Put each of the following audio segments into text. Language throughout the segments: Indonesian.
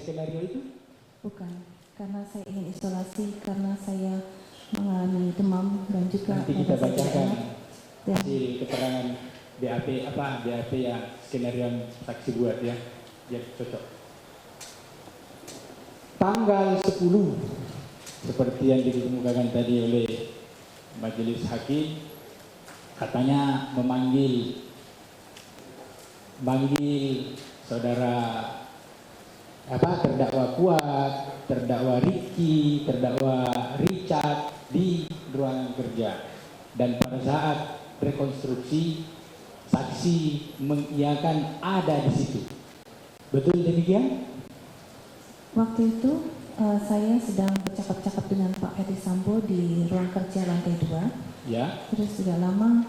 skenario itu? Bukan, karena saya ingin isolasi, karena saya mengalami demam dan juga Nanti kita bacakan dan si keterangan BAP ya, skenario yang saksi buat ya, biar cocok. Tanggal 10 seperti yang dikemukakan tadi oleh majelis hakim, katanya memanggil saudara terdakwa Kuat, terdakwa Ricky, terdakwa Richard di ruangan kerja, dan pada saat rekonstruksi saksi mengiyakan ada di situ. Betul demikian? waktu itu saya sedang bercakap-cakap dengan Pak Ferdi Sambo di ruang kerja lantai 2. Ya. Terus tidak lama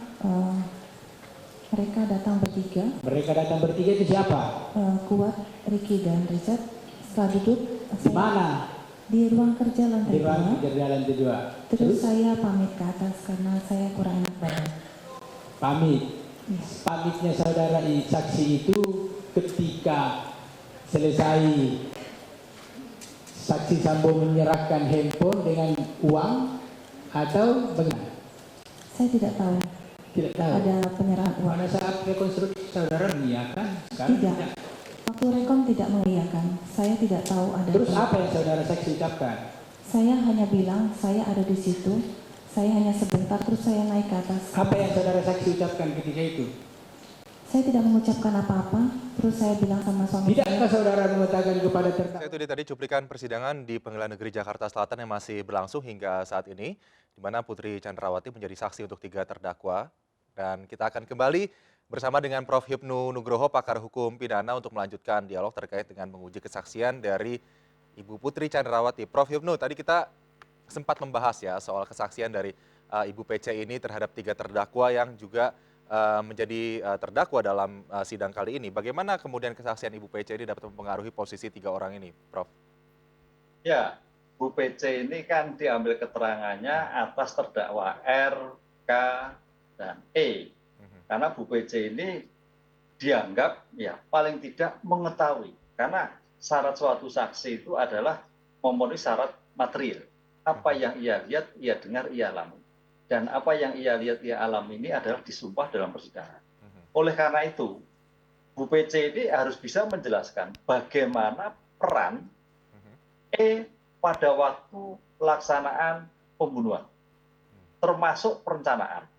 mereka datang bertiga. Mereka datang bertiga itu siapa? Kuat, Ricky dan Richard. Setelah duduk Di mana? di ruang kerja lantai 2. Di ruang kerja lantai 2. Terus saya pamit ke atas karena saya kurang enak badan. Pamit. Yes. Pamitnya saudara saksi itu ketika selesai saksi Sambo menyerahkan handphone dengan uang atau bagaimana? Saya tidak tahu Tidak tahu. ada penyerahan uang. Pada saat rekonstruksi saudara mengiyakan? Tidak. Waktu rekon tidak mengiyakan. Saya tidak tahu ada. Terus apa yang saudara saksi ucapkan? Saya hanya bilang saya ada di situ. Saya hanya sebentar terus saya naik ke atas. Apa yang saudara saksi ucapkan ketika itu? Saya tidak mengucapkan apa-apa. Terus saya bilang sama suami saya. Tidakkah saudara mengatakan kepada terdakwa? Itu dia tadi cuplikan persidangan di Pengadilan Negeri Jakarta Selatan yang masih berlangsung hingga saat ini, di mana Putri Chandrawati menjadi saksi untuk 3 terdakwa. Dan kita akan kembali bersama dengan Prof. Hipnu Nugroho, pakar hukum pidana, untuk melanjutkan dialog terkait dengan menguji kesaksian dari Ibu Putri Chandrawati. Prof. Hipnu, tadi kita sempat membahas ya soal kesaksian dari Ibu PC ini terhadap 3 terdakwa yang juga menjadi terdakwa dalam sidang kali ini. Bagaimana kemudian kesaksian Ibu PC ini dapat mempengaruhi posisi 3 orang ini, Prof? Ya, Bu PC ini kan diambil keterangannya atas terdakwa R, K, dan E. Karena Bu PC ini dianggap ya paling tidak mengetahui. Karena syarat suatu saksi itu adalah memenuhi syarat material. Apa yang ia lihat, ia dengar, ia alami. Dan apa yang ia lihat, ia alami ini adalah disumpah dalam persidangan. Oleh karena itu, Bu PC ini harus bisa menjelaskan bagaimana peran E pada waktu pelaksanaan pembunuhan, termasuk perencanaan.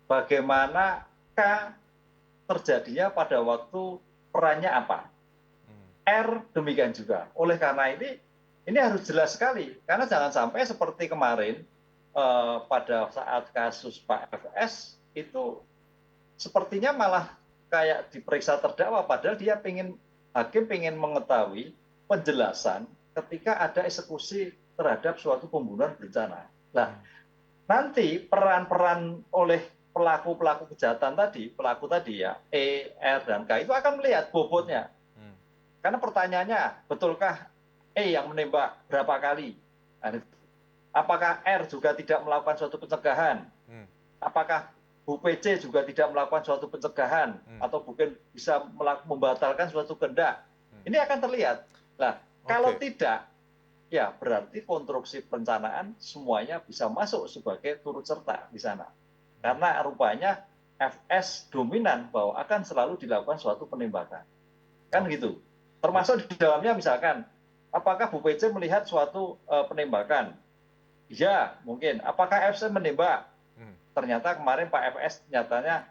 Bagaimana K terjadinya pada waktu perannya apa. R demikian juga. Oleh karena ini harus jelas sekali. Karena jangan sampai seperti kemarin, pada saat kasus Pak FS itu sepertinya malah kayak diperiksa terdakwa, padahal dia hakim pengen mengetahui penjelasan ketika ada eksekusi terhadap suatu pembunuhan berencana. Nah, nanti peran-peran oleh pelaku kejahatan pelaku tadi ya, E, R, dan K itu akan melihat bobotnya. Karena pertanyaannya, betulkah E yang menembak berapa kali? Apakah R juga tidak melakukan suatu pencegahan? Apakah Bu PC juga tidak melakukan suatu pencegahan? Atau mungkin bisa membatalkan suatu kehendak? Ini akan terlihat. Nah, kalau tidak, ya berarti konstruksi perencanaan semuanya bisa masuk sebagai turut serta di sana. Karena rupanya FS dominan bahwa akan selalu dilakukan suatu penembakan. Kan gitu. Termasuk di dalamnya misalkan, apakah Bu PC melihat suatu penembakan? Ya, mungkin. Apakah FC menembak? Ternyata kemarin Pak FS nyatanya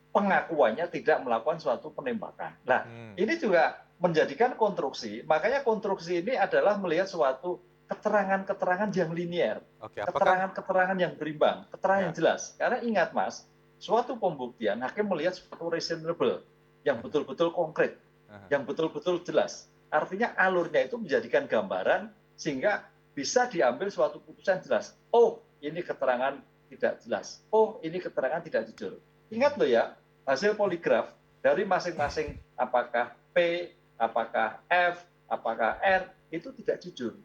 pengakuannya tidak melakukan suatu penembakan. Nah, ini juga menjadikan konstruksi. Makanya konstruksi ini adalah melihat suatu keterangan-keterangan yang linear. Keterangan-keterangan yang berimbang. Keterangan yang jelas. Karena ingat Mas, suatu pembuktian hakim melihat suatu reasonable yang betul-betul konkret. Yang betul-betul jelas. Artinya alurnya itu menjadikan gambaran sehingga bisa diambil suatu putusan jelas. Oh, ini keterangan tidak jelas. Oh, ini keterangan tidak jujur. Ingat loh ya, hasil poligraf dari masing-masing apakah P, apakah F, apakah R, itu tidak jujur.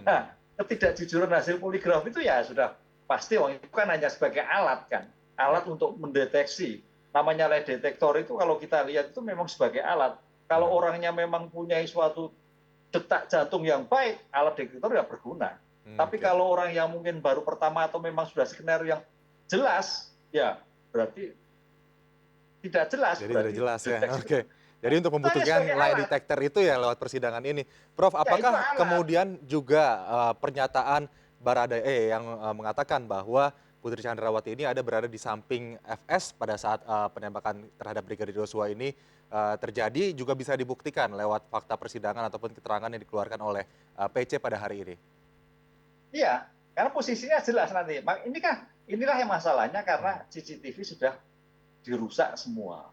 Nah, ketidakjujuran hasil poligraf itu ya sudah pasti, itu kan hanya sebagai alat kan. Alat untuk mendeteksi. Namanya lie detektor itu kalau kita lihat itu memang sebagai alat. Kalau orangnya memang punya suatu detak jantung yang baik, alat detektor nggak berguna. Tapi kalau orang yang mungkin baru pertama atau memang sudah skenario yang jelas, ya berarti tidak jelas. Jadi berarti tidak jelas ya. deteksi Oke. Jadi untuk itu hanya membuktikan sebagai lie alat. detector itu ya lewat persidangan ini. Prof, Ya, itu apakah alat. kemudian juga pernyataan Baradae yang mengatakan bahwa Putri Chandrawati ini ada berada di samping FS pada saat penembakan terhadap Brigadir Yosua ini terjadi juga bisa dibuktikan lewat fakta persidangan ataupun keterangan yang dikeluarkan oleh PC pada hari ini? Iya, karena posisinya jelas nanti. Inilah yang masalahnya karena CCTV sudah dirusak semua.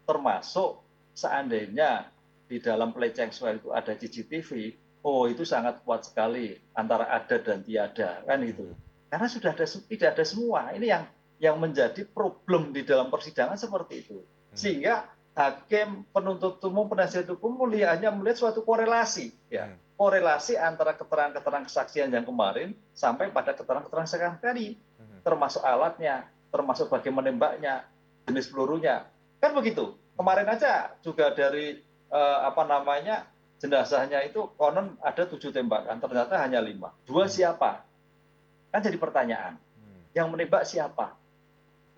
Termasuk seandainya di dalam pelecehan seksual itu ada CCTV, oh itu sangat kuat sekali antara ada dan tiada, kan itu. Karena sudah tidak ada semua. Ini yang menjadi problem di dalam persidangan seperti itu. Sehingga hakim, penuntut umum, penasihat hukum hanya melihat suatu korelasi, ya. Korelasi antara keterangan-keterangan kesaksian yang kemarin sampai pada keterangan-keterangan sekarang tadi, termasuk alatnya, termasuk bagaimana menembaknya, jenis pelurunya, kan begitu. Kemarin aja juga dari jenazahnya itu konon ada 7 tembakan, ternyata hanya 5. 2 siapa? Kan jadi pertanyaan. Yang menembak siapa?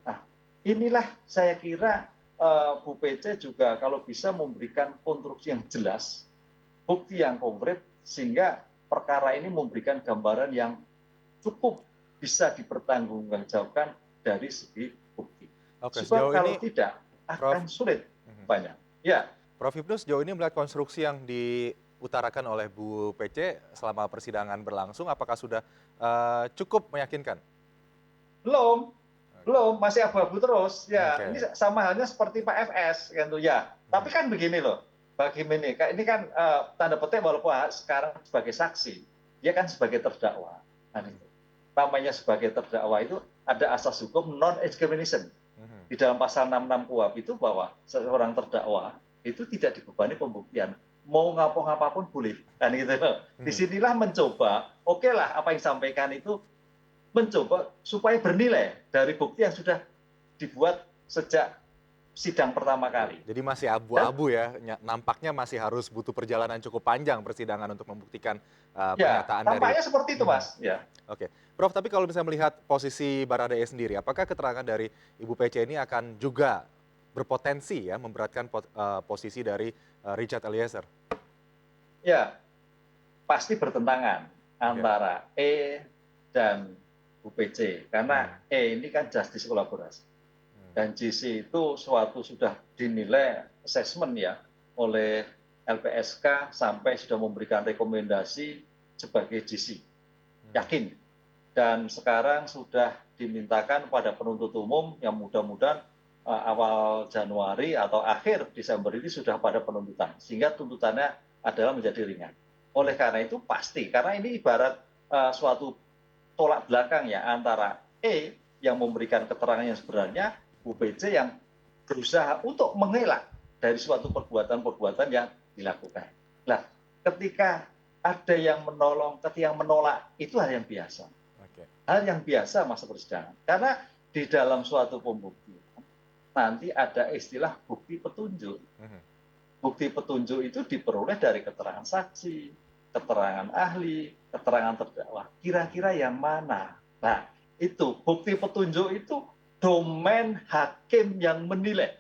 Nah, inilah saya kira Bu PC juga kalau bisa memberikan konstruksi yang jelas, bukti yang konkret, sehingga perkara ini memberikan gambaran yang cukup bisa dipertanggungjawabkan dari segi bukti. Oke, Sebab sejauh kalau ini, tidak akan Prof, sulit banyak. Ya, Prof Hipnu sejauh ini melihat konstruksi yang diutarakan oleh Bu PC selama persidangan berlangsung, apakah sudah cukup meyakinkan? belum, masih abu-abu terus. Ya, Oke. ini sama halnya seperti Pak FS, kan tuh ya. Tapi kan begini loh, ini kan tanda petik walaupun sekarang sebagai saksi, dia kan sebagai terdakwa. Nah, itu. Namanya sebagai terdakwa itu ada asas hukum non-examination. Di dalam pasal 66 KUHP itu bahwa seorang terdakwa itu tidak dibebani pembuktian. Mau ngapa-ngapapun boleh. Kan gitu loh. Disinilah mencoba, oke lah apa yang disampaikan itu mencoba supaya bernilai dari bukti yang sudah dibuat sejak sidang pertama kali. Jadi masih abu-abu ya, nampaknya masih harus butuh perjalanan cukup panjang persidangan untuk membuktikan pernyataan dari... Tampaknya seperti itu, Mas. Ya. Oke, Prof, tapi kalau misalnya melihat posisi Baradae sendiri, apakah keterangan dari Ibu PC ini akan juga berpotensi ya memberatkan posisi dari Richard Eliezer? Ya, pasti bertentangan antara E dan Bu PC, karena E ini kan justice kolaborasi. Dan JC itu suatu sudah dinilai assessment ya oleh LPSK sampai sudah memberikan rekomendasi sebagai JC. Yakin. Dan sekarang sudah dimintakan pada penuntut umum yang mudah-mudahan awal Januari atau akhir Desember ini sudah pada penuntutan. Sehingga tuntutannya adalah menjadi ringan. Oleh karena itu pasti, karena ini ibarat suatu tolak belakang ya antara E yang memberikan keterangan yang sebenarnya, Bu PC yang berusaha untuk mengelak dari suatu perbuatan-perbuatan yang dilakukan. Nah, ketika ada yang menolong, ketika yang menolak, itu hal yang biasa. Hal yang biasa masa persidangan. Karena di dalam suatu pembuktian, nanti ada istilah bukti petunjuk. Bukti petunjuk itu diperoleh dari keterangan saksi, keterangan ahli, keterangan terdakwa. Kira-kira yang mana? Nah, itu bukti petunjuk itu domain hakim yang menilai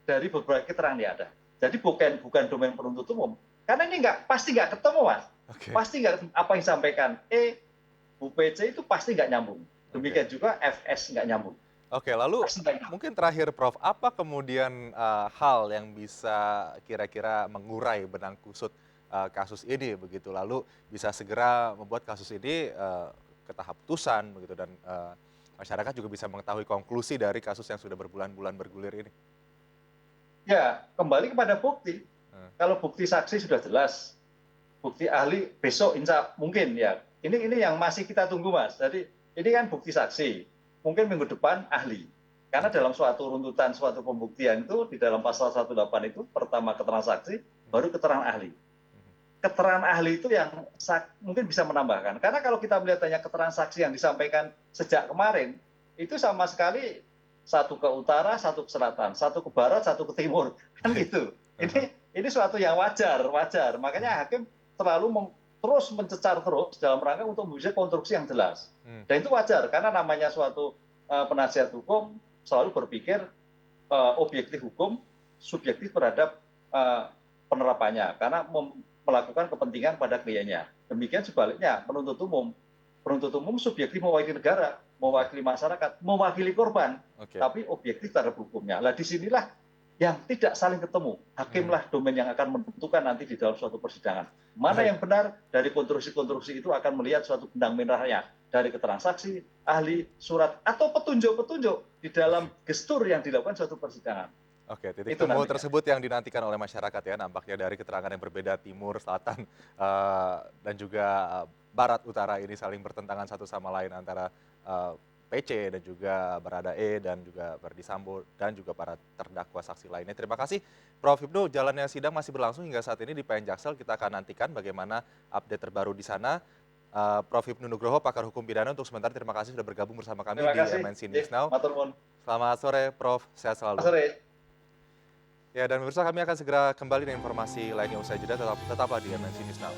dari beberapa keterangan yang ada. Jadi bukan domain penuntut umum. Karena ini pasti nggak ketemu, Mas. Pasti nggak apa yang disampaikan Bu PC itu pasti nggak nyambung. Demikian juga FS nggak nyambung. Oke, lalu mungkin terakhir Prof, apa kemudian hal yang bisa kira-kira mengurai benang kusut kasus ini begitu, lalu bisa segera membuat kasus ini ke tahap putusan begitu dan masyarakat juga bisa mengetahui konklusi dari kasus yang sudah berbulan-bulan bergulir ini? Ya, kembali kepada bukti. Kalau bukti saksi sudah jelas, bukti ahli besok insya mungkin ya. Ini yang masih kita tunggu, Mas. Jadi ini kan bukti saksi, mungkin minggu depan ahli. Karena dalam suatu runtutan, suatu pembuktian itu di dalam pasal 18 itu pertama keterangan saksi, baru keterangan ahli. Keterangan ahli itu yang mungkin bisa menambahkan. Karena kalau kita melihat hanya keterangan saksi yang disampaikan sejak kemarin, itu sama sekali satu ke utara, satu ke selatan, satu ke barat, satu ke timur. Kan gitu. Ini ini suatu yang wajar. Makanya hakim terus mencecar terus dalam rangka untuk membuat konstruksi yang jelas. Dan itu wajar karena namanya suatu penasihat hukum selalu berpikir objektif hukum, subjektif terhadap penerapannya karena melakukan kepentingan pada kliennya. Demikian sebaliknya penuntut umum subjektif mewakili negara, mewakili masyarakat, mewakili korban, tapi objektif terhadap hukumnya. Lah disinilah yang tidak saling ketemu. Hakimlah domain yang akan menentukan nanti di dalam suatu persidangan. Mana yang benar dari konstruksi-konstruksi itu akan melihat suatu benang merahnya dari keterangan saksi, ahli, surat, atau petunjuk-petunjuk di dalam gestur yang dilakukan suatu persidangan. Oke, titik temu tersebut yang dinantikan oleh masyarakat ya, nampaknya dari keterangan yang berbeda timur, selatan, dan juga barat, utara ini saling bertentangan satu sama lain antara PC dan juga Baradae dan juga Verdi Sambo dan juga para terdakwa saksi lainnya. Terima kasih Prof. Hipnu, jalannya sidang masih berlangsung hingga saat ini di PN Jaksel. Kita akan nantikan bagaimana update terbaru di sana. Prof. Hipnu Nugroho, pakar hukum pidana, untuk sementara terima kasih sudah bergabung bersama kami di MNC News Now. Selamat sore Prof, sehat selalu. Selamat sore. Ya, dan pemirsa, kami akan segera kembali dengan informasi lainnya usai jeda, tetaplah di MNC News Now.